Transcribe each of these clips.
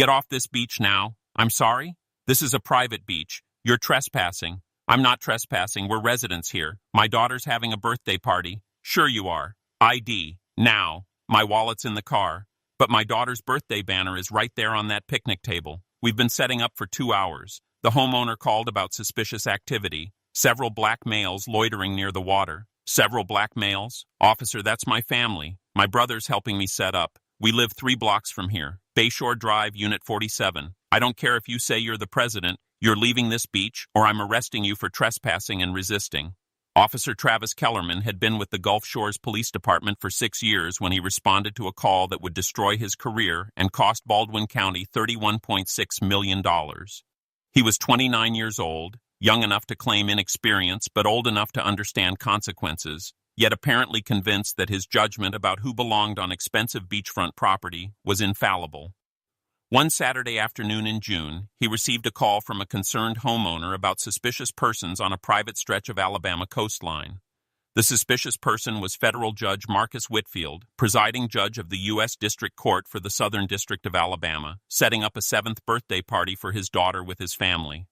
Get off this beach now. I'm sorry? This is a private beach. You're trespassing. I'm not trespassing. We're residents here. My daughter's having a birthday party. Sure you are. ID. Now. My wallet's in the car. But my daughter's birthday banner is right there on that picnic table. We've been setting up for 2 hours. The homeowner called about suspicious activity. Several black males loitering near the water. Several black males? Officer, that's my family. My brother's helping me set up. We live 3 blocks from here. Bayshore Drive, Unit 47. I don't care if you say you're the president, you're leaving this beach, or I'm arresting you for trespassing and resisting. Officer Travis Kellerman had been with the Gulf Shores Police Department for 6 years when he responded to a call that would destroy his career and cost Baldwin County $31.6 million. He was 29 years old, young enough to claim inexperience but old enough to understand consequences, yet apparently convinced that his judgment about who belonged on expensive beachfront property was infallible. One Saturday afternoon in June, he received a call from a concerned homeowner about suspicious persons on a private stretch of Alabama coastline. The suspicious person was federal Judge Marcus Whitfield, presiding judge of the U.S. District Court for the Southern District of Alabama, setting up a 7th birthday party for his daughter with his family.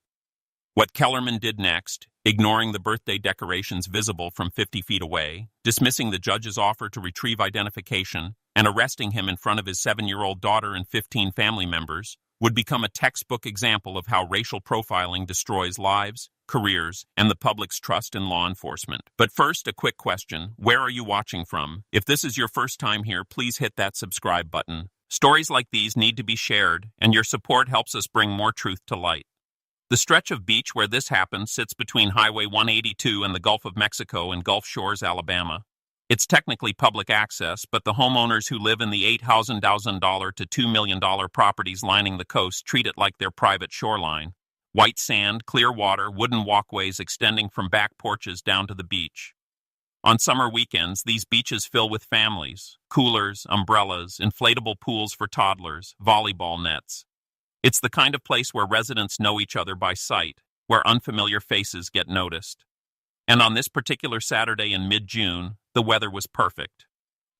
What Kellerman did next, ignoring the birthday decorations visible from 50 feet away, dismissing the judge's offer to retrieve identification, and arresting him in front of his 7-year-old daughter and 15 family members, would become a textbook example of how racial profiling destroys lives, careers, and the public's trust in law enforcement. But first, a quick question. Where are you watching from? If this is your first time here, please hit that subscribe button. Stories like these need to be shared, and your support helps us bring more truth to light. The stretch of beach where this happened sits between Highway 182 and the Gulf of Mexico in Gulf Shores, Alabama. It's technically public access, but the homeowners who live in the $8,000 to $2 million properties lining the coast treat it like their private shoreline. White sand, clear water, wooden walkways extending from back porches down to the beach. On summer weekends, these beaches fill with families, coolers, umbrellas, inflatable pools for toddlers, volleyball nets. It's the kind of place where residents know each other by sight, where unfamiliar faces get noticed. And on this particular Saturday in mid-June, the weather was perfect.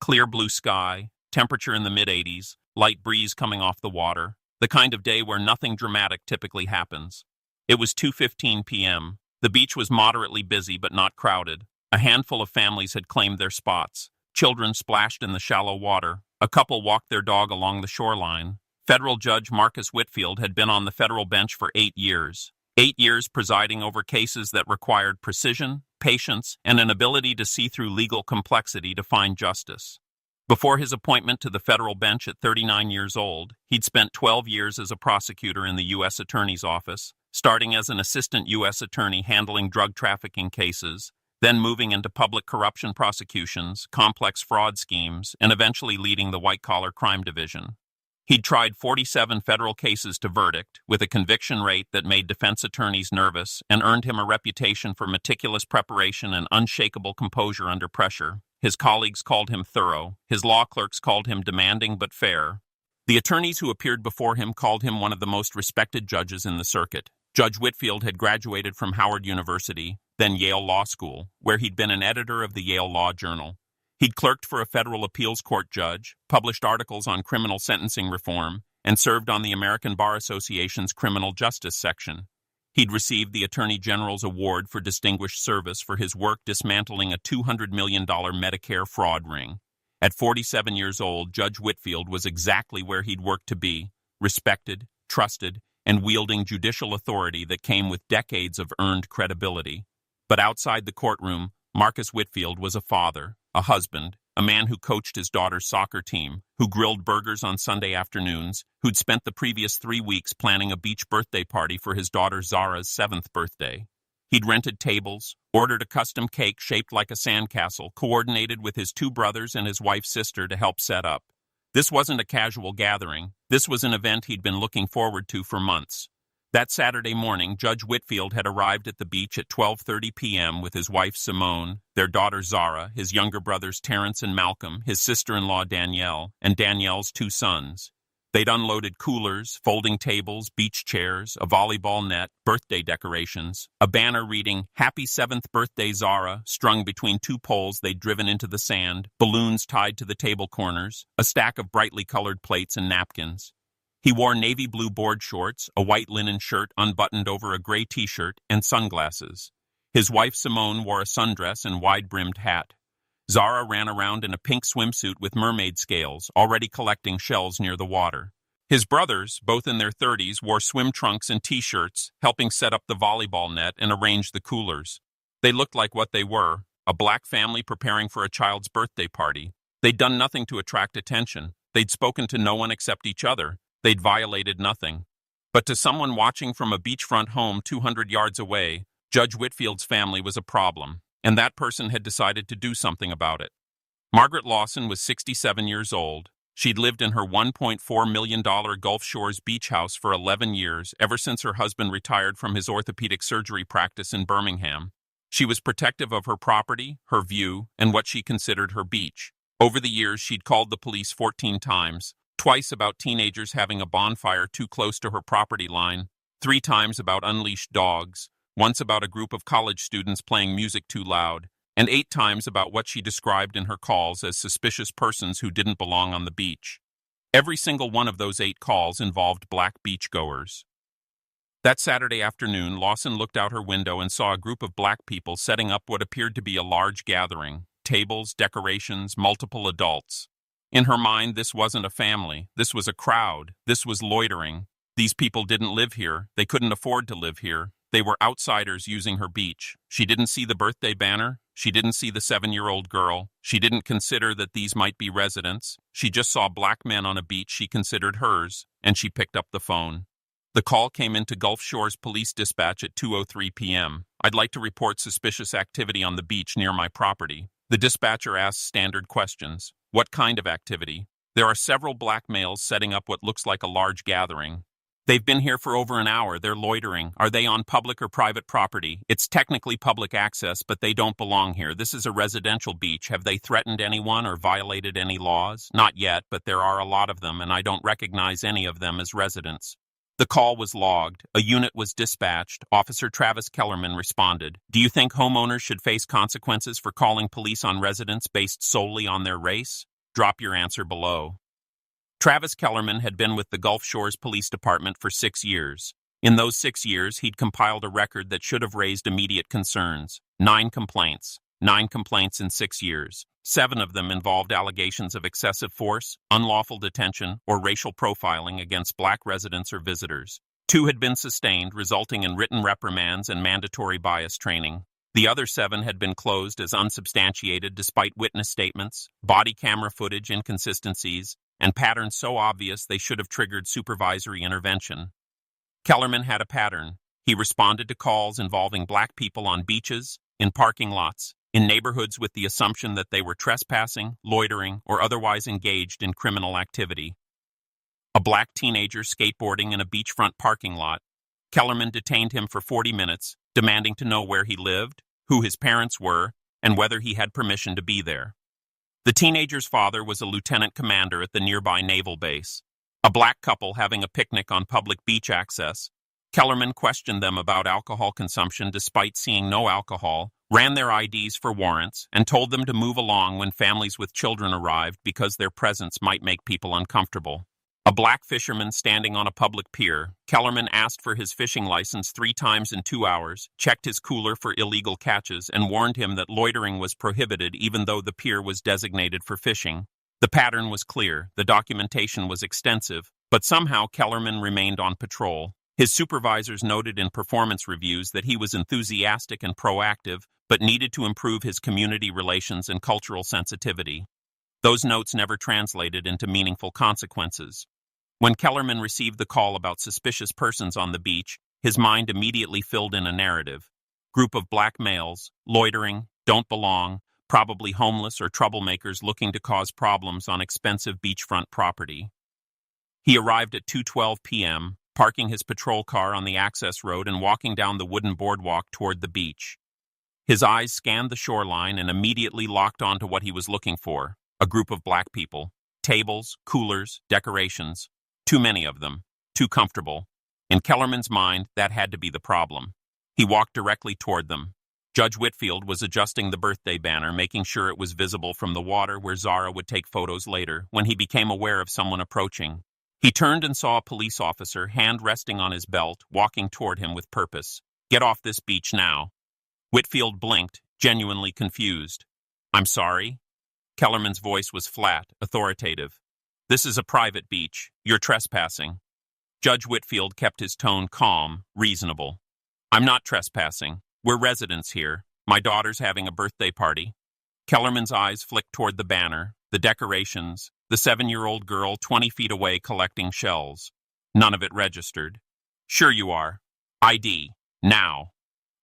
Clear blue sky, temperature in the mid-80s, light breeze coming off the water, the kind of day where nothing dramatic typically happens. It was 2:15 p.m. The beach was moderately busy but not crowded. A handful of families had claimed their spots. Children splashed in the shallow water. A couple walked their dog along the shoreline. Federal Judge Marcus Whitfield had been on the federal bench for 8 years. 8 years presiding over cases that required precision, patience, and an ability to see through legal complexity to find justice. Before his appointment to the federal bench at 39 years old, he'd spent 12 years as a prosecutor in the U.S. Attorney's Office, starting as an assistant U.S. attorney handling drug trafficking cases, then moving into public corruption prosecutions, complex fraud schemes, and eventually leading the white-collar crime division. He'd tried 47 federal cases to verdict, with a conviction rate that made defense attorneys nervous and earned him a reputation for meticulous preparation and unshakable composure under pressure. His colleagues called him thorough. His law clerks called him demanding but fair. The attorneys who appeared before him called him one of the most respected judges in the circuit. Judge Whitfield had graduated from Howard University, then Yale Law School, where he'd been an editor of the Yale Law Journal. He'd clerked for a federal appeals court judge, published articles on criminal sentencing reform, and served on the American Bar Association's criminal justice section. He'd received the Attorney General's Award for Distinguished Service for his work dismantling a $200 million Medicare fraud ring. At 47 years old, Judge Whitfield was exactly where he'd worked to be, respected, trusted, and wielding judicial authority that came with decades of earned credibility. But outside the courtroom, Marcus Whitfield was a father, a husband, a man who coached his daughter's soccer team, who grilled burgers on Sunday afternoons, who'd spent the previous 3 weeks planning a beach birthday party for his daughter Zara's 7th birthday. He'd rented tables, ordered a custom cake shaped like a sandcastle, coordinated with his 2 brothers and his wife's sister to help set up. This wasn't a casual gathering. This was an event he'd been looking forward to for months. That Saturday morning, Judge Whitfield had arrived at the beach at 12:30 p.m. with his wife Simone, their daughter Zara, his younger brothers Terrence and Malcolm, his sister-in-law Danielle, and Danielle's 2 sons. They'd unloaded coolers, folding tables, beach chairs, a volleyball net, birthday decorations, a banner reading, "Happy 7th Birthday Zara," strung between 2 poles they'd driven into the sand, balloons tied to the table corners, a stack of brightly colored plates and napkins. He wore navy blue board shorts, a white linen shirt unbuttoned over a gray t-shirt, and sunglasses. His wife Simone wore a sundress and wide-brimmed hat. Zara ran around in a pink swimsuit with mermaid scales, already collecting shells near the water. His brothers, both in their 30s, wore swim trunks and t-shirts, helping set up the volleyball net and arrange the coolers. They looked like what they were, a black family preparing for a child's birthday party. They'd done nothing to attract attention. They'd spoken to no one except each other. They'd violated nothing. But to someone watching from a beachfront home 200 yards away, Judge Whitfield's family was a problem, and that person had decided to do something about it. Margaret Lawson was 67 years old. She'd lived in her $1.4 million Gulf Shores beach house for 11 years, ever since her husband retired from his orthopedic surgery practice in Birmingham. She was protective of her property, her view, and what she considered her beach. Over the years, she'd called the police 14 times, twice about teenagers having a bonfire too close to her property line, 3 times about unleashed dogs, once about a group of college students playing music too loud, and 8 times about what she described in her calls as suspicious persons who didn't belong on the beach. Every single one of those 8 calls involved black beachgoers. That Saturday afternoon, Lawson looked out her window and saw a group of black people setting up what appeared to be a large gathering, tables, decorations, multiple adults. In her mind, this wasn't a family. This was a crowd. This was loitering. These people didn't live here. They couldn't afford to live here. They were outsiders using her beach. She didn't see the birthday banner. She didn't see the 7-year-old girl. She didn't consider that these might be residents. She just saw black men on a beach she considered hers, and she picked up the phone. The call came into Gulf Shores Police Dispatch at 2:03 p.m. I'd like to report suspicious activity on the beach near my property. The dispatcher asked standard questions. What kind of activity? There are several black males setting up what looks like a large gathering. They've been here for over an hour. They're loitering. Are they on public or private property? It's technically public access, but they don't belong here. This is a residential beach. Have they threatened anyone or violated any laws? Not yet, but there are a lot of them, and I don't recognize any of them as residents. The call was logged. A unit was dispatched. Officer Travis Kellerman responded. Do you think homeowners should face consequences for calling police on residents based solely on their race? Drop your answer below. Travis Kellerman had been with the Gulf Shores Police Department for 6 years. In those 6 years, he'd compiled a record that should have raised immediate concerns. 9 complaints. 9 complaints in 6 years. 7 of them involved allegations of excessive force, unlawful detention, or racial profiling against black residents or visitors. 2 had been sustained, resulting in written reprimands and mandatory bias training. The other 7 had been closed as unsubstantiated despite witness statements, body camera footage inconsistencies, and patterns so obvious they should have triggered supervisory intervention. Kellerman had a pattern. He responded to calls involving black people on beaches, in parking lots, in neighborhoods with the assumption that they were trespassing, loitering, or otherwise engaged in criminal activity. A black teenager skateboarding in a beachfront parking lot. Kellerman detained him for 40 minutes, demanding to know where he lived, who his parents were, and whether he had permission to be there. The teenager's father was a lieutenant commander at the nearby naval base. A black couple having a picnic on public beach access. Kellerman questioned them about alcohol consumption despite seeing no alcohol, ran their IDs for warrants, and told them to move along when families with children arrived because their presence might make people uncomfortable. A black fisherman standing on a public pier, Kellerman asked for his fishing license 3 times in 2 hours, checked his cooler for illegal catches, and warned him that loitering was prohibited even though the pier was designated for fishing. The pattern was clear, the documentation was extensive, but somehow Kellerman remained on patrol. His supervisors noted in performance reviews that he was enthusiastic and proactive, but needed to improve his community relations and cultural sensitivity. Those notes never translated into meaningful consequences. When Kellerman received the call about suspicious persons on the beach, his mind immediately filled in a narrative. Group of black males, loitering, don't belong, probably homeless or troublemakers looking to cause problems on expensive beachfront property. He arrived at 2:12 p.m., parking his patrol car on the access road and walking down the wooden boardwalk toward the beach. His eyes scanned the shoreline and immediately locked onto what he was looking for, a group of black people. Tables, coolers, decorations. Too many of them. Too comfortable. In Kellerman's mind, that had to be the problem. He walked directly toward them. Judge Whitfield was adjusting the birthday banner, making sure it was visible from the water where Zara would take photos later, when he became aware of someone approaching. He turned and saw a police officer, hand resting on his belt, walking toward him with purpose. "Get off this beach now." Whitfield blinked, genuinely confused. "I'm sorry?" Kellerman's voice was flat, authoritative. "This is a private beach. You're trespassing." Judge Whitfield kept his tone calm, reasonable. "I'm not trespassing. We're residents here. My daughter's having a birthday party." Kellerman's eyes flicked toward the banner, the decorations, the 7-year-old girl 20 feet away collecting shells. None of it registered. "Sure you are. ID. Now."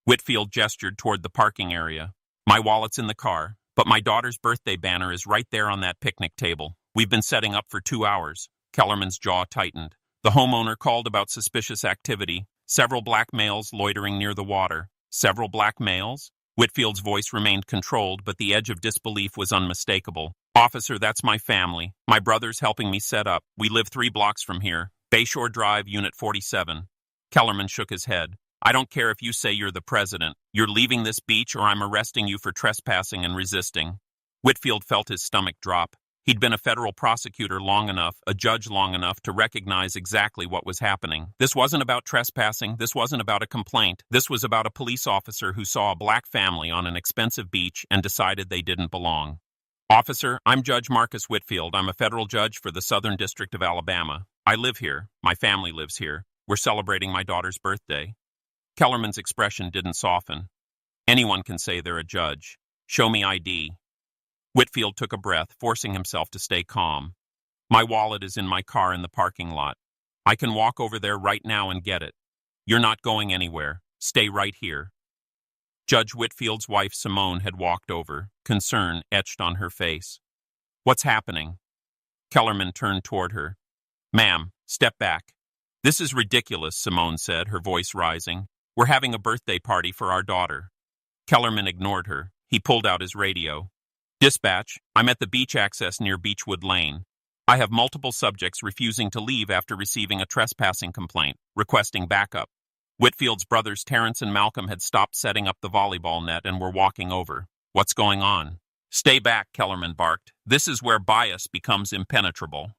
Whitfield gestured toward the parking area. "My wallet's in the car, but my daughter's birthday banner is right there on that picnic table. We've been setting up for 2 hours." Kellerman's jaw tightened. The homeowner called about suspicious activity. Several black males loitering near the water. Several black males? Whitfield's voice remained controlled, but the edge of disbelief was unmistakable. "Officer, that's my family. My brother's helping me set up. We live 3 blocks from here. Bayshore Drive, Unit 47. Kellerman shook his head. "I don't care if you say you're the president. You're leaving this beach or I'm arresting you for trespassing and resisting." Whitfield felt his stomach drop. He'd been a federal prosecutor long enough, a judge long enough to recognize exactly what was happening. This wasn't about trespassing. This wasn't about a complaint. This was about a police officer who saw a black family on an expensive beach and decided they didn't belong. "Officer, I'm Judge Marcus Whitfield. I'm a federal judge for the Southern District of Alabama. I live here. My family lives here. We're celebrating my daughter's birthday." Kellerman's expression didn't soften. "Anyone can say they're a judge. Show me ID." Whitfield took a breath, forcing himself to stay calm. "My wallet is in my car in the parking lot. I can walk over there right now and get it. You're not going anywhere. Stay right here." Judge Whitfield's wife, Simone, had walked over, concern etched on her face. "What's happening?" Kellerman turned toward her. "Ma'am, step back." "This is ridiculous," Simone said, her voice rising. "We're having a birthday party for our daughter." Kellerman ignored her. He pulled out his radio. "Dispatch, I'm at the beach access near Beechwood Lane. I have multiple subjects refusing to leave after receiving a trespassing complaint, requesting backup." Whitfield's brothers Terrence and Malcolm had stopped setting up the volleyball net and were walking over. "What's going on?" "Stay back," Kellerman barked. "This is where bias becomes impenetrable."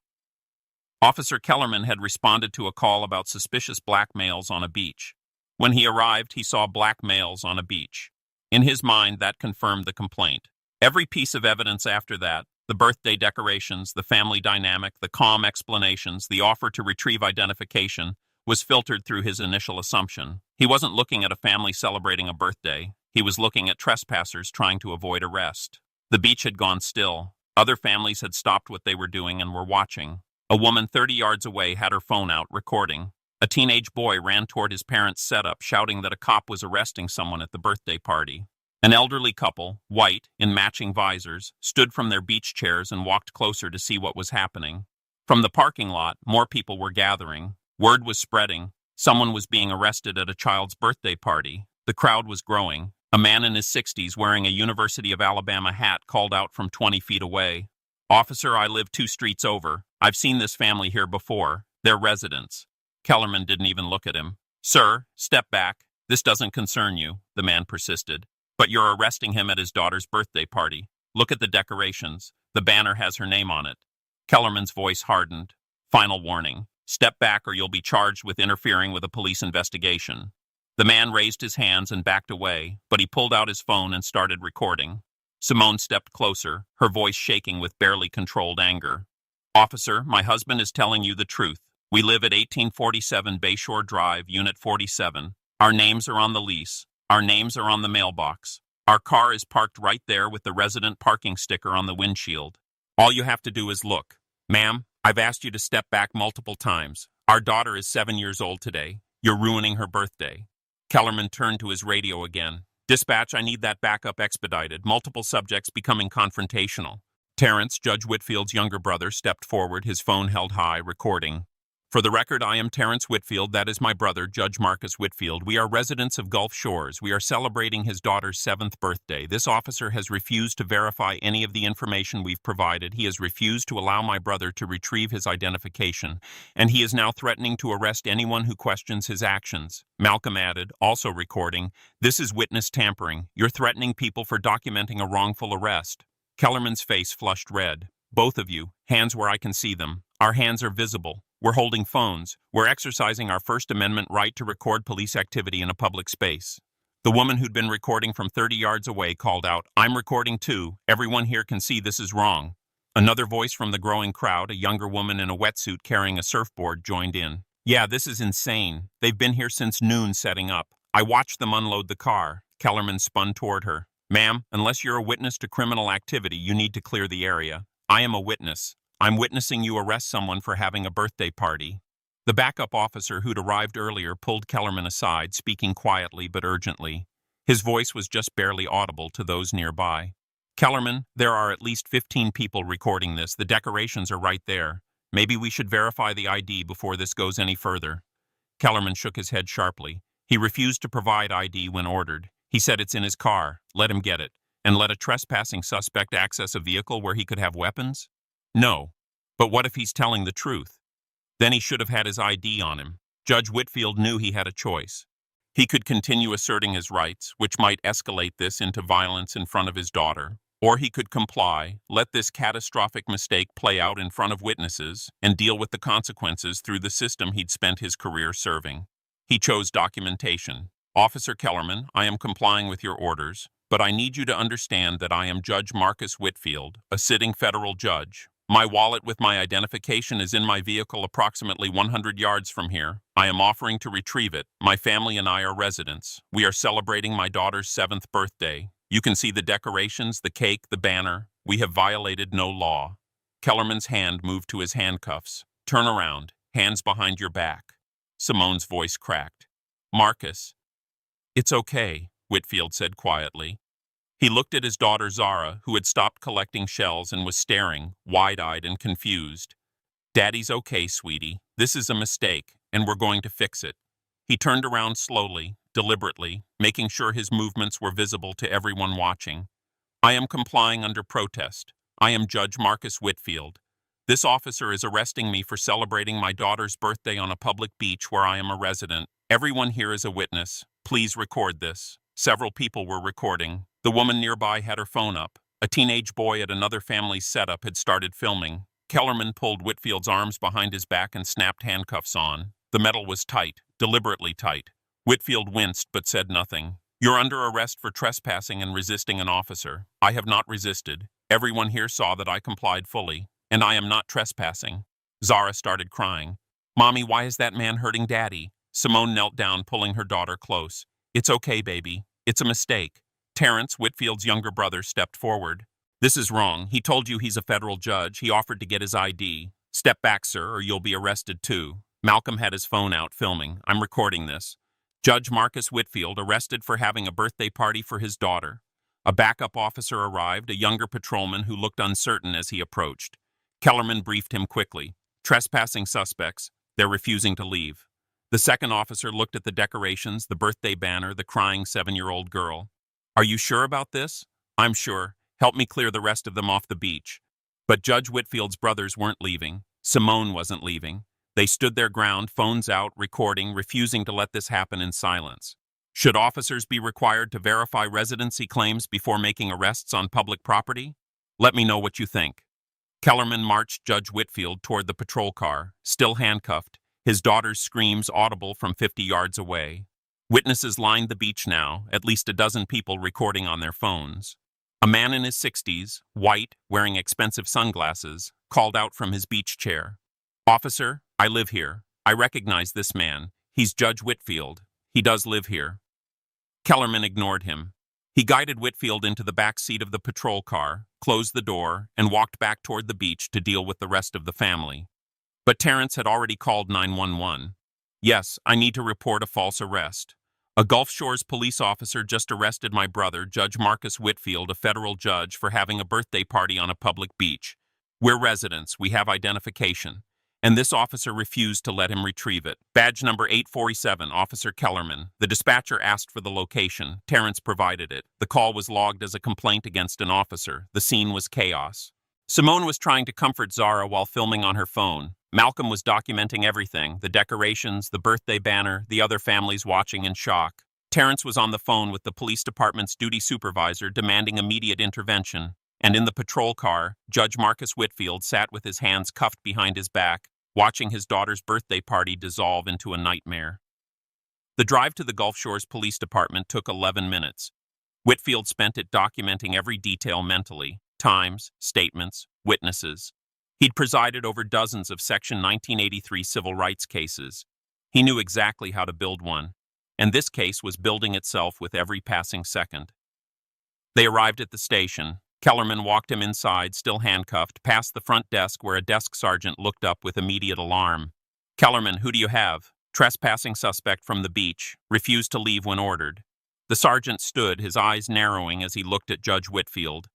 Officer Kellerman had responded to a call about suspicious black males on a beach. When he arrived, he saw black males on a beach. In his mind, that confirmed the complaint. Every piece of evidence after that, the birthday decorations, the family dynamic, the calm explanations, the offer to retrieve identification, was filtered through his initial assumption. He wasn't looking at a family celebrating a birthday. He was looking at trespassers trying to avoid arrest. The beach had gone still. Other families had stopped what they were doing and were watching. A woman 30 yards away had her phone out, recording. A teenage boy ran toward his parents' setup, shouting that a cop was arresting someone at the birthday party. An elderly couple, white, in matching visors, stood from their beach chairs and walked closer to see what was happening. From the parking lot, more people were gathering. Word was spreading. Someone was being arrested at a child's birthday party. The crowd was growing. A man in his 60s wearing a University of Alabama hat called out from 20 feet away. "Officer, I live 2 streets over. I've seen this family here before. They're residents." Kellerman didn't even look at him. "Sir, step back. This doesn't concern you," the man persisted. "But you're arresting him at his daughter's birthday party. Look at the decorations. The banner has her name on it." Kellerman's voice hardened. "Final warning. Step back or you'll be charged with interfering with a police investigation." The man raised his hands and backed away, but he pulled out his phone and started recording. Simone stepped closer, her voice shaking with barely controlled anger. "Officer, my husband is telling you the truth. We live at 1847 Bayshore Drive, Unit 47. Our names are on the lease. Our names are on the mailbox. Our car is parked right there with the resident parking sticker on the windshield. All you have to do is look. Ma'am, I've asked you to step back multiple times. Our daughter is 7 years old today. You're ruining her birthday." Kellerman turned to his radio again. "Dispatch, I need that backup expedited. Multiple subjects becoming confrontational." Terrence, Judge Whitfield's younger brother, stepped forward, his phone held high, recording. "For the record, I am Terrence Whitfield. That is my brother, Judge Marcus Whitfield. We are residents of Gulf Shores. We are celebrating his daughter's 7th birthday. This officer has refused to verify any of the information we've provided. He has refused to allow my brother to retrieve his identification, and he is now threatening to arrest anyone who questions his actions." Malcolm added, also recording, "This is witness tampering. You're threatening people for documenting a wrongful arrest." Kellerman's face flushed red. "Both of you, hands where I can see them. Our hands are visible. We're holding phones. We're exercising our First Amendment right to record police activity in a public space. The woman who'd been recording from 30 yards away called out, "I'm recording too. Everyone here can see this is wrong." Another voice from the growing crowd, a younger woman in a wetsuit carrying a surfboard, joined in. "Yeah, this is insane. They've been here since noon setting up. I watched them unload the car." Kellerman spun toward her. "Ma'am, unless you're a witness to criminal activity, you need to clear the area." "I am a witness. I'm witnessing you arrest someone for having a birthday party." The backup officer who'd arrived earlier pulled Kellerman aside, speaking quietly but urgently. His voice was just barely audible to those nearby. "Kellerman, there are at least 15 people recording this. The decorations are right there. Maybe we should verify the ID before this goes any further." Kellerman shook his head sharply. He refused to provide ID when ordered. He said it's in his car. Let him get it. And let a trespassing suspect access a vehicle where he could have weapons? No. But what if he's telling the truth? Then he should have had his ID on him. Judge Whitfield knew he had a choice. He could continue asserting his rights, which might escalate this into violence in front of his daughter, or he could comply, let this catastrophic mistake play out in front of witnesses, and deal with the consequences through the system he'd spent his career serving. He chose documentation. "Officer Kellerman, I am complying with your orders, but I need you to understand that I am Judge Marcus Whitfield, a sitting federal judge. My wallet with my identification is in my vehicle approximately 100 yards from here. I am offering to retrieve it. My family and I are residents. We are celebrating my daughter's 7th birthday. You can see the decorations, the cake, the banner. We have violated no law." Kellerman's hand moved to his handcuffs. "Turn around. Hands behind your back." Simone's voice cracked. "Marcus." "It's okay," Whitfield said quietly. He looked at his daughter Zara, who had stopped collecting shells and was staring, wide-eyed and confused. "Daddy's okay, sweetie. This is a mistake, and we're going to fix it." He turned around slowly, deliberately, making sure his movements were visible to everyone watching. "I am complying under protest. I am Judge Marcus Whitfield. This officer is arresting me for celebrating my daughter's birthday on a public beach where I am a resident. Everyone here is a witness. Please record this." Several people were recording. The woman nearby had her phone up. A teenage boy at another family's setup had started filming. Kellerman pulled Whitfield's arms behind his back and snapped handcuffs on. The metal was tight, deliberately tight. Whitfield winced but said nothing. "You're under arrest for trespassing and resisting an officer. I have not resisted. Everyone here saw that I complied fully, and I am not trespassing." Zara started crying. "Mommy, why is that man hurting Daddy?" Simone knelt down, pulling her daughter close. "It's okay, baby. It's a mistake." Terrence, Whitfield's younger brother, stepped forward. "This is wrong. He told you he's a federal judge. He offered to get his ID. Step back, sir, or you'll be arrested too." Malcolm had his phone out, filming. "I'm recording this. Judge Marcus Whitfield arrested for having a birthday party for his daughter." A backup officer arrived, a younger patrolman who looked uncertain as he approached. Kellerman briefed him quickly. "Trespassing suspects. They're refusing to leave." The second officer looked at the decorations, the birthday banner, the crying 7-year-old girl. "Are you sure about this?" "I'm sure. Help me clear the rest of them off the beach." But Judge Whitfield's brothers weren't leaving. Simone wasn't leaving. They stood their ground, phones out, recording, refusing to let this happen in silence. Should officers be required to verify residency claims before making arrests on public property? Let me know what you think. Kellerman marched Judge Whitfield toward the patrol car, still handcuffed, his daughter's screams audible from 50 yards away. Witnesses lined the beach now, at least a dozen people recording on their phones. A man in his 60s, white, wearing expensive sunglasses, called out from his beach chair. "Officer, I live here. I recognize this man. He's Judge Whitfield. He does live here." Kellerman ignored him. He guided Whitfield into the back seat of the patrol car, closed the door, and walked back toward the beach to deal with the rest of the family. But Terrence had already called 911. "Yes, I need to report a false arrest. A Gulf Shores police officer just arrested my brother, Judge Marcus Whitfield, a federal judge, for having a birthday party on a public beach. We're residents. We have identification. And this officer refused to let him retrieve it. Badge number 847, Officer Kellerman. The dispatcher asked for the location. Terrence provided it. The call was logged as a complaint against an officer. The scene was chaos. Simone was trying to comfort Zara while filming on her phone. Malcolm was documenting everything, the decorations, the birthday banner, the other families watching in shock. Terrence was on the phone with the police department's duty supervisor demanding immediate intervention. And in the patrol car, Judge Marcus Whitfield sat with his hands cuffed behind his back, watching his daughter's birthday party dissolve into a nightmare. The drive to the Gulf Shores Police Department took 11 minutes. Whitfield spent it documenting every detail mentally: times, statements, witnesses. He'd presided over dozens of Section 1983 civil rights cases. He knew exactly how to build one, and this case was building itself with every passing second. They arrived at the station. Kellerman walked him inside, still handcuffed, past the front desk where a desk sergeant looked up with immediate alarm. "Kellerman, who do you have?" "Trespassing suspect from the beach. Refused to leave when ordered." The sergeant stood, his eyes narrowing as he looked at Judge Whitfield.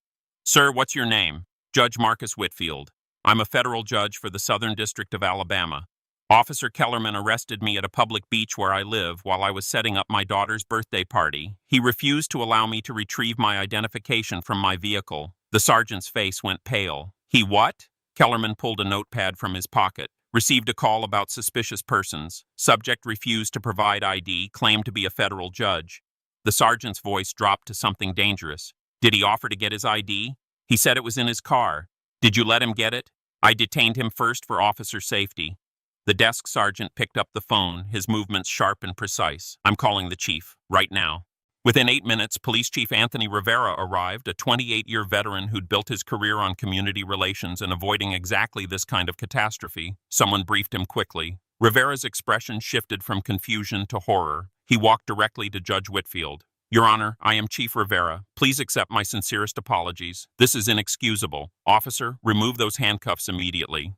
"Sir, what's your name?" "Judge Marcus Whitfield. I'm a federal judge for the Southern District of Alabama. Officer Kellerman arrested me at a public beach where I live while I was setting up my daughter's birthday party. He refused to allow me to retrieve my identification from my vehicle." The sergeant's face went pale. "He what?" Kellerman pulled a notepad from his pocket. "Received a call about suspicious persons. Subject refused to provide ID, claimed to be a federal judge." The sergeant's voice dropped to something dangerous. "Did he offer to get his ID?" "He said it was in his car." "Did you let him get it?" "I detained him first for officer safety." The desk sergeant picked up the phone, his movements sharp and precise. "I'm calling the chief, right now." Within 8 minutes, Police Chief Anthony Rivera arrived, a 28-year veteran who'd built his career on community relations and avoiding exactly this kind of catastrophe. Someone briefed him quickly. Rivera's expression shifted from confusion to horror. He walked directly to Judge Whitfield. "Your Honor, I am Chief Rivera. Please accept my sincerest apologies. This is inexcusable. Officer, remove those handcuffs immediately."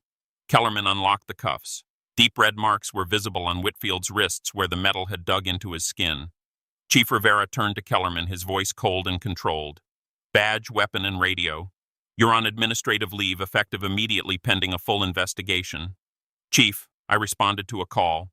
Kellerman unlocked the cuffs. Deep red marks were visible on Whitfield's wrists where the metal had dug into his skin. Chief Rivera turned to Kellerman, his voice cold and controlled. "Badge, weapon, and radio. You're on administrative leave, effective immediately pending a full investigation." "Chief," I responded to a call.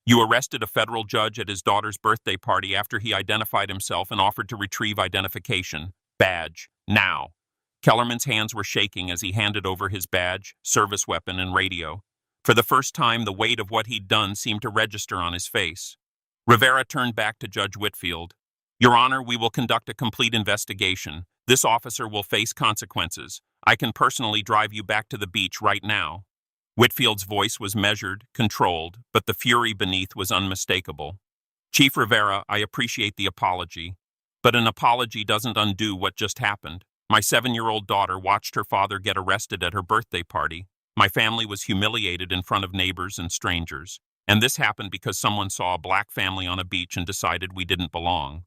"You arrested a federal judge at his daughter's birthday party after he identified himself and offered to retrieve identification. Badge, now." Kellerman's hands were shaking as he handed over his badge, service weapon, and radio. For the first time, the weight of what he'd done seemed to register on his face. Rivera turned back to Judge Whitfield. "Your Honor, we will conduct a complete investigation. This officer will face consequences. I can personally drive you back to the beach right now." Whitfield's voice was measured, controlled, but the fury beneath was unmistakable. "Chief Rivera, I appreciate the apology, but an apology doesn't undo what just happened. My 7-year-old daughter watched her father get arrested at her birthday party. My family was humiliated in front of neighbors and strangers. And this happened because someone saw a black family on a beach and decided we didn't belong.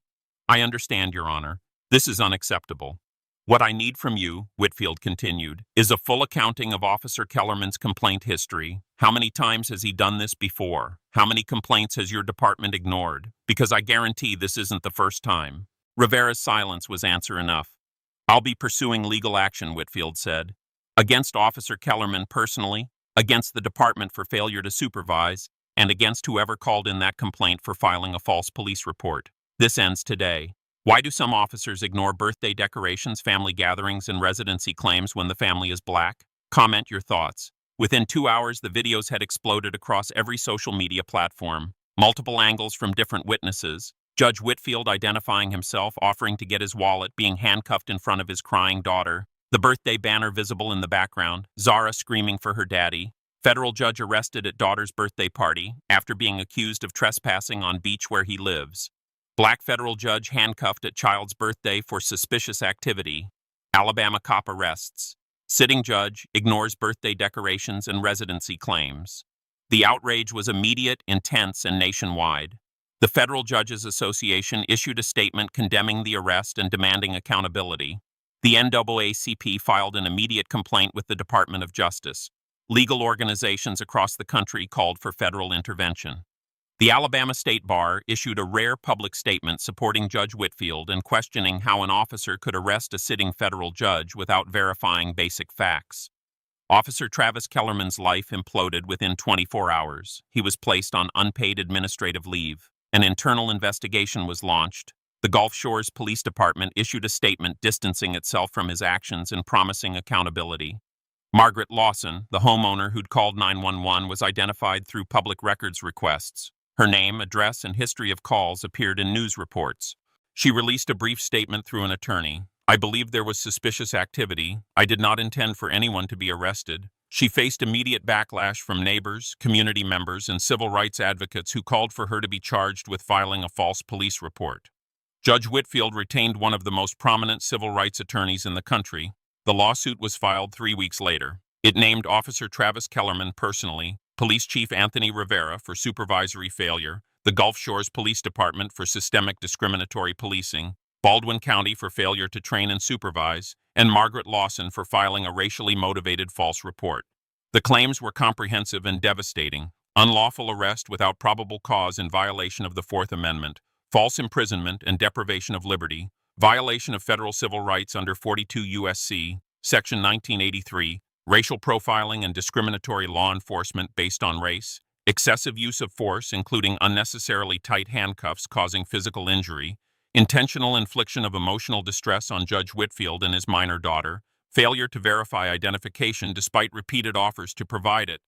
I understand, Your Honor. This is unacceptable. What I need from you," Whitfield continued, "is a full accounting of Officer Kellerman's complaint history. How many times has he done this before? How many complaints has your department ignored? Because I guarantee this isn't the first time." Rivera's silence was answer enough. "I'll be pursuing legal action," Whitfield said. "Against Officer Kellerman personally, against the department for failure to supervise, and against whoever called in that complaint for filing a false police report. This ends today." Why do some officers ignore birthday decorations, family gatherings, and residency claims when the family is black? Comment your thoughts. Within 2 hours, the videos had exploded across every social media platform. Multiple angles from different witnesses. Judge Whitfield identifying himself, offering to get his wallet, being handcuffed in front of his crying daughter. The birthday banner visible in the background. Zara screaming for her daddy. Federal judge arrested at daughter's birthday party after being accused of trespassing on beach where he lives. Black federal judge handcuffed at child's birthday for suspicious activity. Alabama cop arrests. Sitting judge ignores birthday decorations and residency claims. The outrage was immediate, intense, and nationwide. The Federal Judges Association issued a statement condemning the arrest and demanding accountability. The NAACP filed an immediate complaint with the Department of Justice. Legal organizations across the country called for federal intervention. The Alabama State Bar issued a rare public statement supporting Judge Whitfield and questioning how an officer could arrest a sitting federal judge without verifying basic facts. Officer Travis Kellerman's life imploded within 24 hours. He was placed on unpaid administrative leave. An internal investigation was launched. The Gulf Shores Police Department issued a statement distancing itself from his actions and promising accountability. Margaret Lawson, the homeowner who'd called 911, was identified through public records requests. Her name, address, and history of calls appeared in news reports. She released a brief statement through an attorney. "I believed there was suspicious activity. I did not intend for anyone to be arrested. She faced immediate backlash from neighbors, community members, and civil rights advocates who called for her to be charged with filing a false police report. Judge Whitfield retained one of the most prominent civil rights attorneys in the country. The lawsuit was filed 3 weeks later. It named Officer Travis Kellerman personally, Police Chief Anthony Rivera for supervisory failure, the Gulf Shores Police Department for systemic discriminatory policing, Baldwin County for failure to train and supervise, and Margaret Lawson for filing a racially motivated false report. The claims were comprehensive and devastating: unlawful arrest without probable cause in violation of the Fourth Amendment, false imprisonment and deprivation of liberty, violation of federal civil rights under 42 U.S.C. Section 1983, racial profiling and discriminatory law enforcement based on race, excessive use of force including unnecessarily tight handcuffs causing physical injury, intentional infliction of emotional distress on Judge Whitfield and his minor daughter, failure to verify identification despite repeated offers to provide it,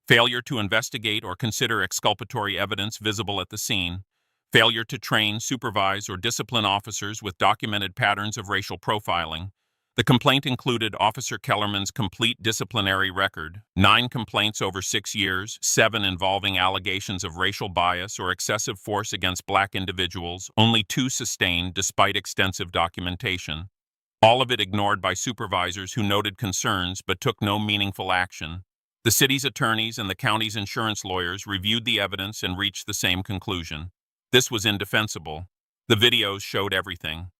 failure to investigate or consider exculpatory evidence visible at the scene, failure to train, supervise, or discipline officers with documented patterns of racial profiling. The complaint included Officer Kellerman's complete disciplinary record: 9 complaints over 6 years, 7 involving allegations of racial bias or excessive force against black individuals, only 2 sustained despite extensive documentation. All of it ignored by supervisors who noted concerns but took no meaningful action. The city's attorneys and the county's insurance lawyers reviewed the evidence and reached the same conclusion: this was indefensible. The videos showed everything.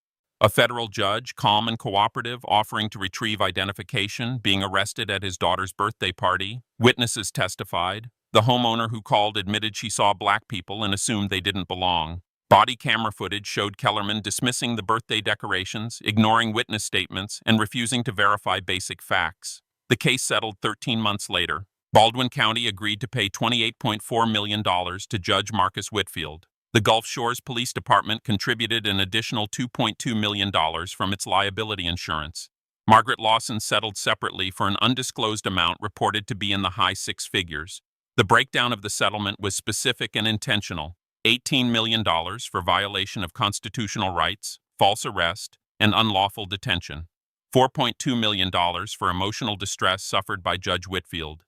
A federal judge, calm and cooperative, offering to retrieve identification, being arrested at his daughter's birthday party. Witnesses testified. The homeowner who called admitted she saw black people and assumed they didn't belong. Body camera footage showed Kellerman dismissing the birthday decorations, ignoring witness statements, and refusing to verify basic facts. The case settled 13 months later. Baldwin County agreed to pay $28.4 million to Judge Marcus Whitfield. The Gulf Shores Police Department contributed an additional $2.2 million from its liability insurance. Margaret Lawson settled separately for an undisclosed amount reported to be in the high 6 figures. The breakdown of the settlement was specific and intentional: $18 million for violation of constitutional rights, false arrest, and unlawful detention; $4.2 million for emotional distress suffered by Judge Whitfield;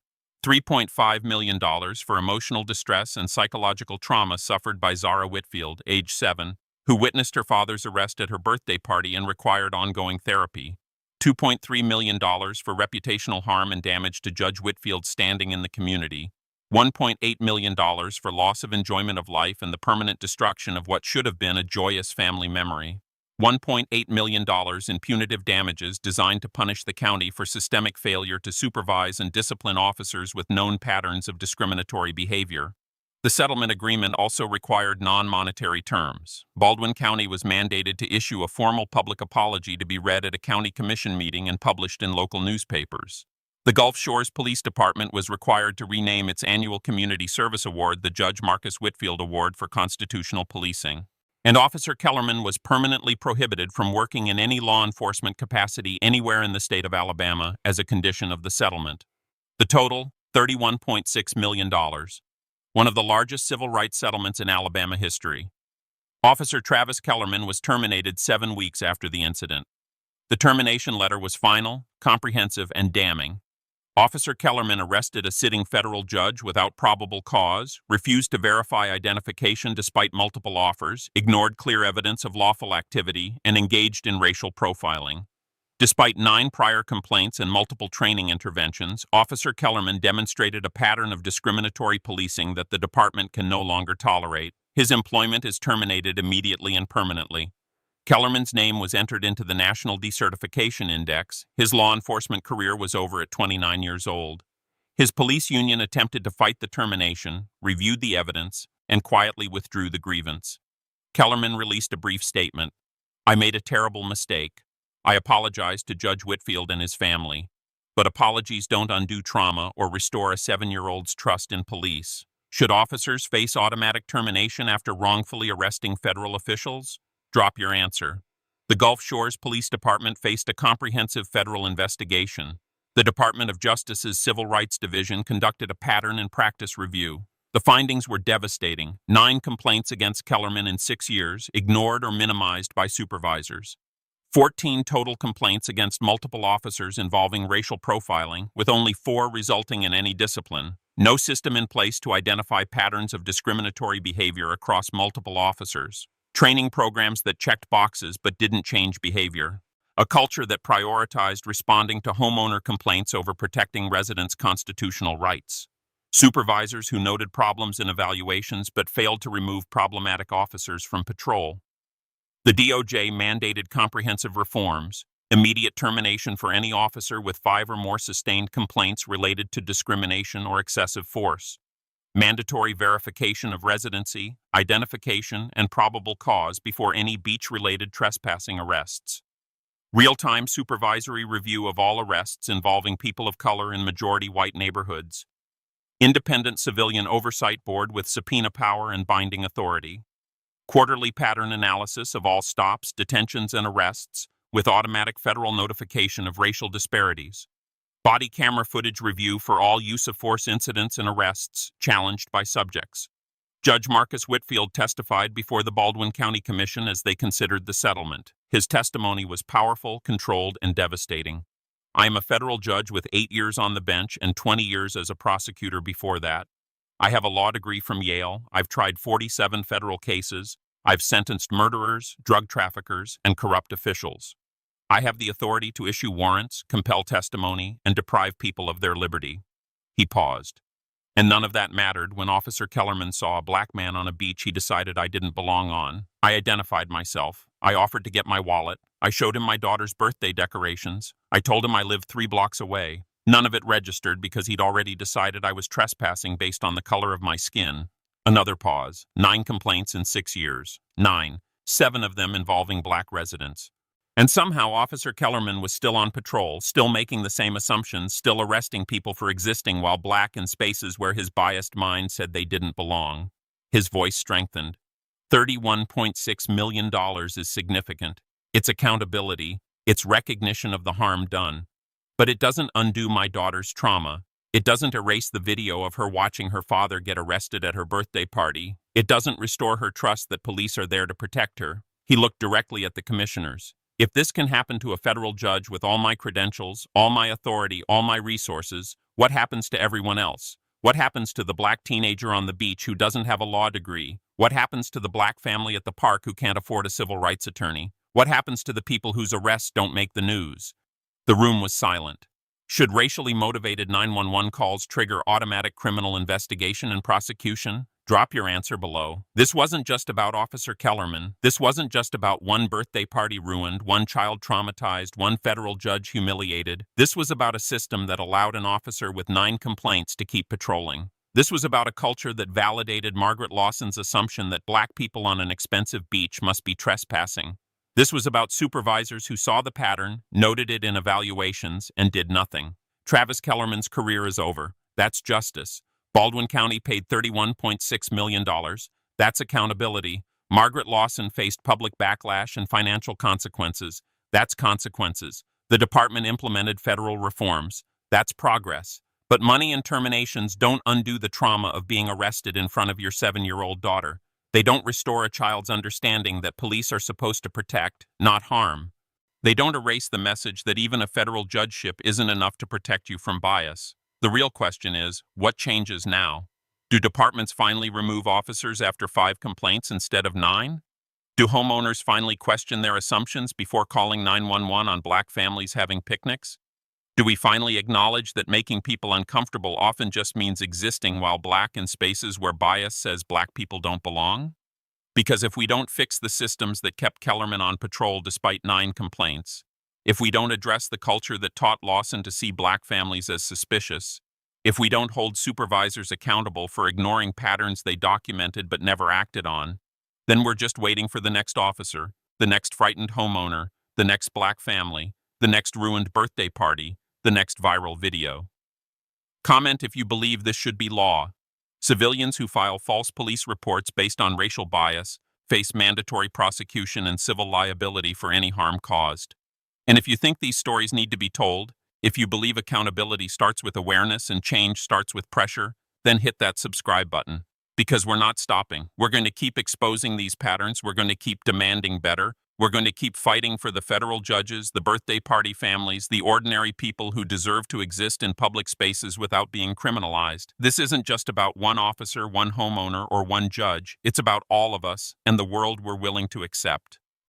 $3.5 million for emotional distress and psychological trauma suffered by Zara Whitfield, age 7, who witnessed her father's arrest at her birthday party and required ongoing therapy; $2.3 million for reputational harm and damage to Judge Whitfield's standing in the community; $1.8 million for loss of enjoyment of life and the permanent destruction of what should have been a joyous family memory; $1.8 million in punitive damages designed to punish the county for systemic failure to supervise and discipline officers with known patterns of discriminatory behavior. The settlement agreement also required non-monetary terms. Baldwin County was mandated to issue a formal public apology to be read at a county commission meeting and published in local newspapers. The Gulf Shores Police Department was required to rename its annual Community Service Award the Judge Marcus Whitfield Award for Constitutional Policing. And Officer Kellerman was permanently prohibited from working in any law enforcement capacity anywhere in the state of Alabama as a condition of the settlement. The total, $31.6 million. One of the largest civil rights settlements in Alabama history. Officer Travis Kellerman was terminated 7 weeks after the incident. The termination letter was final, comprehensive, and damning. Officer Kellerman arrested a sitting federal judge without probable cause, refused to verify identification despite multiple offers, ignored clear evidence of lawful activity, and engaged in racial profiling. Despite 9 prior complaints and multiple training interventions, Officer Kellerman demonstrated a pattern of discriminatory policing that the department can no longer tolerate. His employment is terminated immediately and permanently. Kellerman's name was entered into the National Decertification Index. His law enforcement career was over at 29 years old. His police union attempted to fight the termination, reviewed the evidence, and quietly withdrew the grievance. Kellerman released a brief statement: "I made a terrible mistake. I apologize to Judge Whitfield and his family. But apologies don't undo trauma or restore a 7-year-old's trust in police. Should officers face automatic termination after wrongfully arresting federal officials? Drop your answer." The Gulf Shores Police Department faced a comprehensive federal investigation. The Department of Justice's Civil Rights Division conducted a pattern and practice review. The findings were devastating: 9 complaints against Kellerman in 6 years, ignored or minimized by supervisors; 14 total complaints against multiple officers involving racial profiling, with only 4 resulting in any discipline. No system in place to identify patterns of discriminatory behavior across multiple officers. Training programs that checked boxes but didn't change behavior. A culture that prioritized responding to homeowner complaints over protecting residents' constitutional rights. Supervisors who noted problems in evaluations but failed to remove problematic officers from patrol. The DOJ mandated comprehensive reforms, immediate termination for any officer with 5 or more sustained complaints related to discrimination or excessive force, mandatory verification of residency, identification, and probable cause before any beach-related trespassing arrests, real-time supervisory review of all arrests involving people of color in majority white neighborhoods, independent civilian oversight board with subpoena power and binding authority, quarterly pattern analysis of all stops, detentions, and arrests with automatic federal notification of racial disparities, body camera footage review for all use of force incidents and arrests challenged by subjects. Judge Marcus Whitfield testified before the Baldwin County Commission as they considered the settlement. His testimony was powerful, controlled, and devastating. I am a federal judge with 8 years on the bench and 20 years as a prosecutor before that. I have a law degree from Yale. I've tried 47 federal cases. I've sentenced murderers, drug traffickers, and corrupt officials. I have the authority to issue warrants, compel testimony, and deprive people of their liberty. He paused. And none of that mattered when Officer Kellerman saw a black man on a beach he decided I didn't belong on. I identified myself. I offered to get my wallet. I showed him my daughter's birthday decorations. I told him I lived 3 blocks away. None of it registered because he'd already decided I was trespassing based on the color of my skin. Another pause. 9 complaints in 6 years. 9. 7 of them involving black residents. And somehow Officer Kellerman was still on patrol, still making the same assumptions, still arresting people for existing while black in spaces where his biased mind said they didn't belong. His voice strengthened. $31.6 million is significant. It's accountability. It's recognition of the harm done. But it doesn't undo my daughter's trauma. It doesn't erase the video of her watching her father get arrested at her birthday party. It doesn't restore her trust that police are there to protect her. He looked directly at the commissioners. If this can happen to a federal judge with all my credentials, all my authority, all my resources, what happens to everyone else? What happens to the black teenager on the beach who doesn't have a law degree? What happens to the black family at the park who can't afford a civil rights attorney? What happens to the people whose arrests don't make the news? The room was silent. Should racially motivated 911 calls trigger automatic criminal investigation and prosecution? Drop your answer below. This wasn't just about Officer Kellerman. This wasn't just about one birthday party ruined, one child traumatized, one federal judge humiliated. This was about a system that allowed an officer with 9 complaints to keep patrolling. This was about a culture that validated Margaret Lawson's assumption that black people on an expensive beach must be trespassing. This was about supervisors who saw the pattern, noted it in evaluations, and did nothing. Travis Kellerman's career is over. That's justice. Baldwin County paid $31.6 million. That's accountability. Margaret Lawson faced public backlash and financial consequences. That's consequences. The department implemented federal reforms. That's progress. But money and terminations don't undo the trauma of being arrested in front of your 7-year-old daughter. They don't restore a child's understanding that police are supposed to protect, not harm. They don't erase the message that even a federal judgeship isn't enough to protect you from bias. The real question is, what changes now? Do departments finally remove officers after 5 complaints instead of 9? Do homeowners finally question their assumptions before calling 911 on black families having picnics? Do we finally acknowledge that making people uncomfortable often just means existing while black in spaces where bias says black people don't belong? Because if we don't fix the systems that kept Kellerman on patrol despite 9 complaints, if we don't address the culture that taught Lawson to see black families as suspicious, if we don't hold supervisors accountable for ignoring patterns they documented but never acted on, then we're just waiting for the next officer, the next frightened homeowner, the next black family, the next ruined birthday party, the next viral video. Comment if you believe this should be law. Civilians who file false police reports based on racial bias face mandatory prosecution and civil liability for any harm caused. And if you think these stories need to be told, if you believe accountability starts with awareness and change starts with pressure, then hit that subscribe button. Because we're not stopping. We're going to keep exposing these patterns. We're going to keep demanding better. We're going to keep fighting for the federal judges, the birthday party families, the ordinary people who deserve to exist in public spaces without being criminalized. This isn't just about one officer, one homeowner, or one judge. It's about all of us and the world we're willing to accept.